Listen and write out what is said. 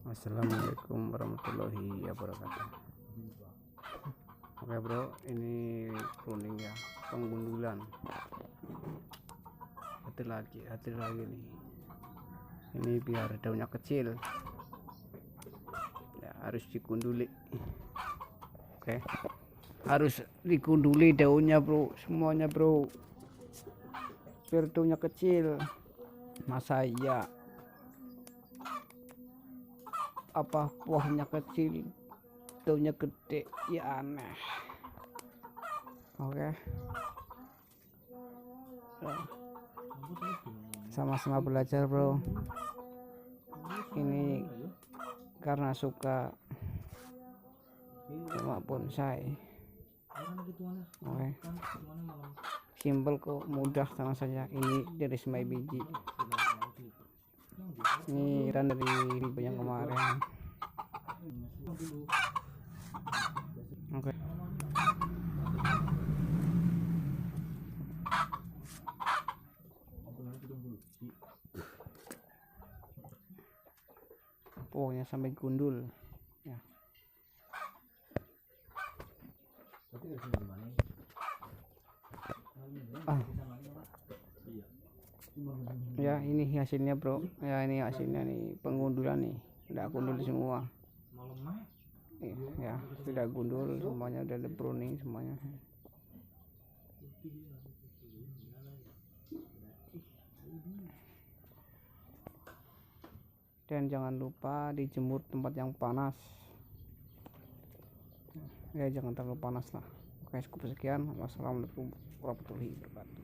Assalamualaikum warahmatullahi wabarakatuh. Oke bro, ini pruning ya, penggundulan. Hati lagi nih. Ini biar daunnya kecil ya, harus digunduli. Oke, harus digunduli daunnya bro, semuanya bro, biar daunnya kecil. Masa iya apa pohonnya kecil daunnya gede, ya aneh. Oke, sama-sama belajar bro, ini karena suka cuma bonsai. Oke, simple kok, mudah tenang saja. Ini dari semai biji, ini ran dari ribu yang kemarin. Oke, pokoknya sampai gundul ya. Ya ini hasilnya bro, ya ini hasilnya nih, penggundulan nih, udah gundul semua ya, sudah gundul semuanya, udah ada pruning semuanya. Dan jangan lupa dijemur tempat yang panas ya, jangan terlalu panas lah. Oke, cukup sekian. Wassalamualaikum warahmatullahi wabarakatuh.